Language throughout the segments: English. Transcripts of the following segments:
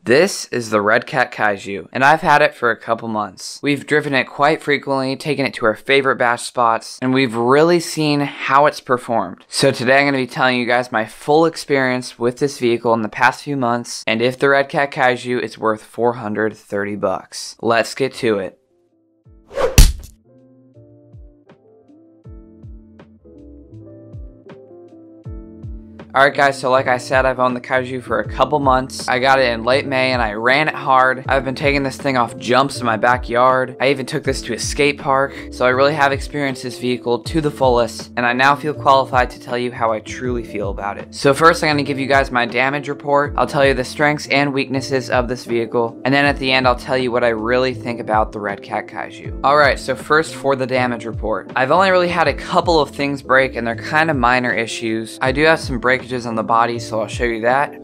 This is the Redcat Kaiju, and I've had it for a couple months. We've driven it quite frequently, taken it to our favorite bash spots, and we've really seen how it's performed. So today I'm going to be telling you guys my full experience with this vehicle in the past few months, and if the Redcat Kaiju is worth $430. Let's get to it. Alright guys, so like I said, I've owned the Kaiju for a couple months. I got it in late May and I ran it hard. I've been taking this thing off jumps in my backyard. I even took this to a skate park. So I really have experienced this vehicle to the fullest, and I now feel qualified to tell you how I truly feel about it. So first I'm going to give you guys my damage report. I'll tell you the strengths and weaknesses of this vehicle, and then at the end I'll tell you what I really think about the Redcat Kaiju. Alright, so first for the damage report. I've only really had a couple of things break, and they're kind of minor issues. I do have some breakages on the body, so I'll show you that.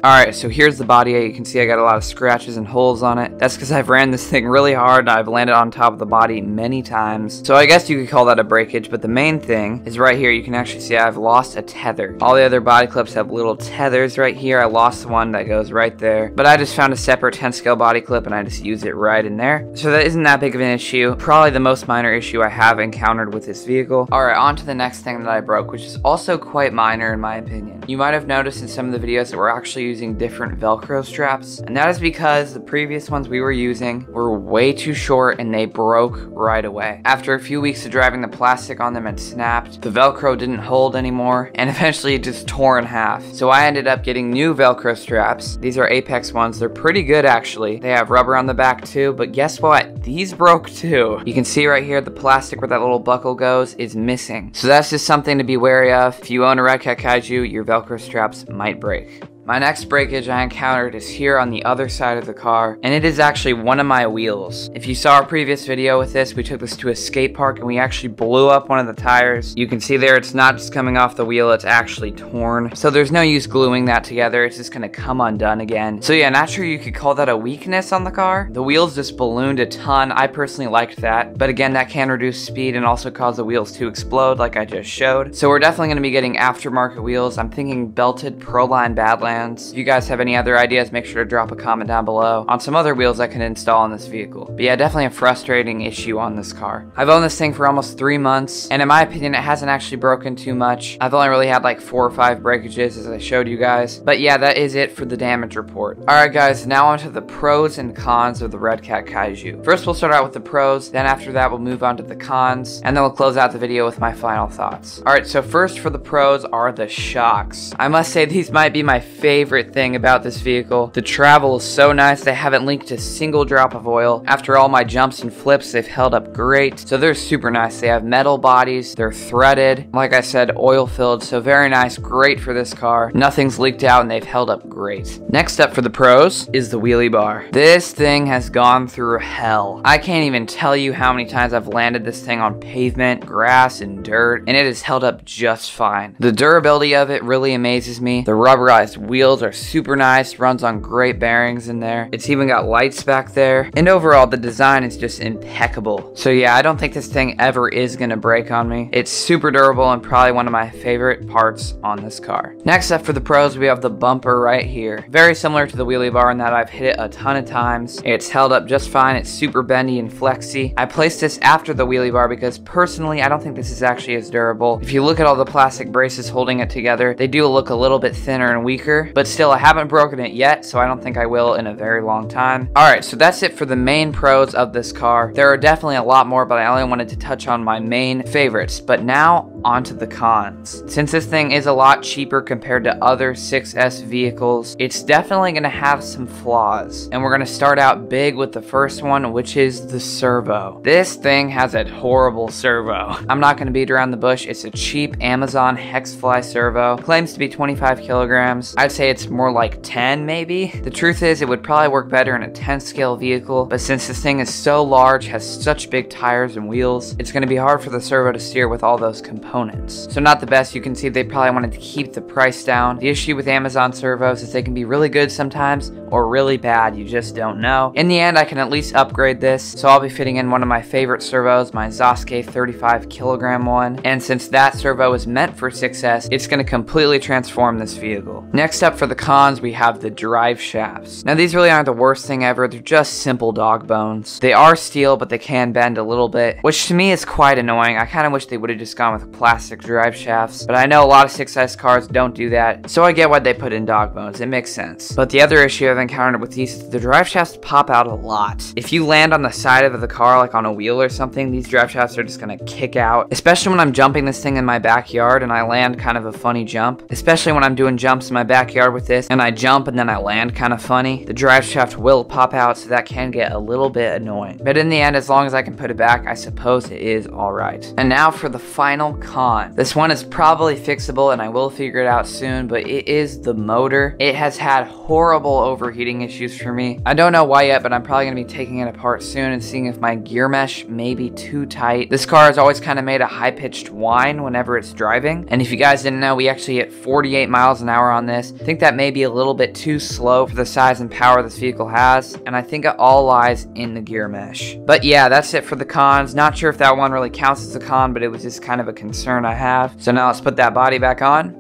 Alright, so here's the body. You can see I got a lot of scratches and holes on it. That's because I've ran this thing really hard and I've landed on top of the body many times. So I guess you could call that a breakage, but the main thing is right here. You can actually see I've lost a tether. All the other body clips have little tethers right here. I lost one that goes right there, but I just found a separate 10 scale body clip and I just use it right in there. So that isn't that big of an issue. Probably the most minor issue I have encountered with this vehicle. Alright, on to the next thing that I broke, which is also quite minor in my opinion. You might have noticed in some of the videos that we're actually using different Velcro straps, and that is because the previous ones we were using were way too short and they broke right away. After a few weeks of driving, the plastic on them had snapped, the Velcro didn't hold anymore, and eventually it just tore in half. So I ended up getting new Velcro straps. These are Apex ones. They're pretty good actually. They have rubber on the back too, but guess what? These broke too. You can see right here the plastic where that little buckle goes is missing. So that's just something to be wary of. If you own a Redcat Kaiju, your Velcro straps might break. My next breakage I encountered is here on the other side of the car, and it is actually one of my wheels. If you saw our previous video with this, we took this to a skate park and we actually blew up one of the tires. You can see there it's not just coming off the wheel, it's actually torn. So there's no use gluing that together, it's just gonna come undone again. So yeah, not sure you could call that a weakness on the car. The wheels just ballooned a ton. I personally liked that, but again, that can reduce speed and also cause the wheels to explode like I just showed. So we're definitely gonna be getting aftermarket wheels. I'm thinking belted Proline Badlands. If you guys have any other ideas, make sure to drop a comment down below on some other wheels I can install on this vehicle. But yeah, definitely a frustrating issue on this car. I've owned this thing for almost 3 months, and in my opinion, it hasn't actually broken too much. I've only really had like 4 or 5 breakages as I showed you guys. But yeah, that is it for the damage report. Alright guys, now on to the pros and cons of the Redcat Kaiju. First we'll start out with the pros, then after that we'll move on to the cons, and then we'll close out the video with my final thoughts. Alright, so first for the pros are the shocks. I must say these might be my favorite thing about this vehicle. The travel is so nice. They haven't leaked a single drop of oil. After all my jumps and flips, they've held up great. So they're super nice. They have metal bodies. They're threaded. Like I said, oil filled. So very nice. Great for this car. Nothing's leaked out and they've held up great. Next up for the pros is the wheelie bar. This thing has gone through hell. I can't even tell you how many times I've landed this thing on pavement, grass, and dirt, and it has held up just fine. The durability of it really amazes me. The rubberized wheels are super nice, runs on great bearings in there. It's even got lights back there, and overall the design is just impeccable. So yeah, I don't think this thing ever is gonna break on me. It's super durable and probably one of my favorite parts on this car. Next up for the pros, we have the bumper right here. Very similar to the wheelie bar in that I've hit it a ton of times. It's held up just fine. It's super bendy and flexy. I placed this after the wheelie bar because personally I don't think this is actually as durable. If you look at all the plastic braces holding it together, they do look a little bit thinner and weaker, but still I haven't broken it yet, so I don't think I will in a very long time. Alright, so that's it for the main pros of this car. There are definitely a lot more, but I only wanted to touch on my main favorites. But now, onto the cons. Since this thing is a lot cheaper compared to other 6S vehicles, it's definitely going to have some flaws. And we're going to start out big with the first one, which is the servo. This thing has a horrible servo. I'm not going to beat around the bush. It's a cheap Amazon Hexfly servo. Claims to be 25 kilograms. I'd say it's more like 10 maybe. The truth is it would probably work better in a 10 scale vehicle, but since this thing is so large, has such big tires and wheels, it's going to be hard for the servo to steer with all those components. So not the best. You can see they probably wanted to keep the price down. The issue with Amazon servos is they can be really good sometimes or really bad, you just don't know. In the end, I can at least upgrade this, so I'll be fitting in one of my favorite servos, my Zosuke 35 kilogram one, and since that servo is meant for 6S, it's going to completely transform this vehicle. Next Next up for the cons, we have the drive shafts. Now these really aren't the worst thing ever, they're just simple dog bones. They are steel, but they can bend a little bit, which to me is quite annoying. I kind of wish they would have just gone with plastic drive shafts, but I know a lot of 6S cars don't do that, so I get why they put in dog bones. It makes sense. But the other issue I've encountered with these is the drive shafts pop out a lot. If you land on the side of the car, like on a wheel or something, these drive shafts are just gonna kick out, especially when I'm jumping this thing in my backyard and I land kind of a funny jump, especially when I'm doing jumps in my backyard with this and I jump and then I land kind of funny. The drive shaft will pop out, so that can get a little bit annoying. But in the end, as long as I can put it back, I suppose it is alright. And now for the final con. This one is probably fixable and I will figure it out soon, but it is the motor. It has had horrible overheating issues for me. I don't know why yet, but I'm probably going to be taking it apart soon and seeing if my gear mesh may be too tight. This car has always kind of made a high-pitched whine whenever it's driving, and if you guys didn't know, we actually hit 48 miles an hour on this. I think that may be a little bit too slow for the size and power this vehicle has, and I think it all lies in the gear mesh. But yeah, that's it for the cons. Not sure if that one really counts as a con, but it was just kind of a concern I have. So now let's put that body back on.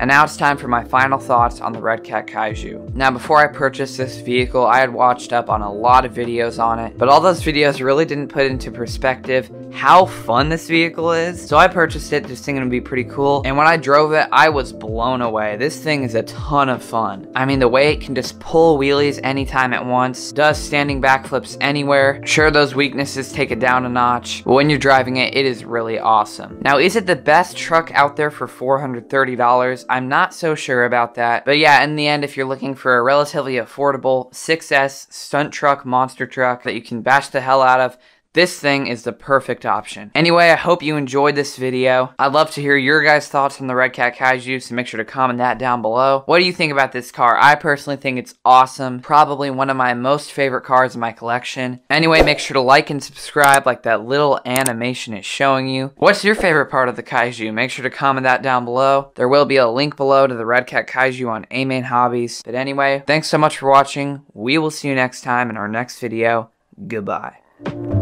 And now it's time for my final thoughts on the Redcat Kaiju. Now before I purchased this vehicle, I had watched up on a lot of videos on it, but all those videos really didn't put into perspective how fun this vehicle is. So I purchased it just thinking it would be pretty cool, and when I drove it, I was blown away. This thing is a ton of fun. I mean, the way it can just pull wheelies anytime at once, does standing backflips anywhere. Sure, those weaknesses take it down a notch, but when you're driving it, it is really awesome. Now, is it the best truck out there for $430? I'm not so sure about that. But yeah, in the end, if you're looking for a relatively affordable 6S stunt truck, monster truck that you can bash the hell out of, this thing is the perfect option. Anyway, I hope you enjoyed this video. I'd love to hear your guys' thoughts on the Redcat Kaiju, so make sure to comment that down below. What do you think about this car? I personally think it's awesome. Probably one of my most favorite cars in my collection. Anyway, make sure to like and subscribe like that little animation is showing you. What's your favorite part of the Kaiju? Make sure to comment that down below. There will be a link below to the Redcat Kaiju on A-Main Hobbies. But anyway, thanks so much for watching. We will see you next time in our next video. Goodbye.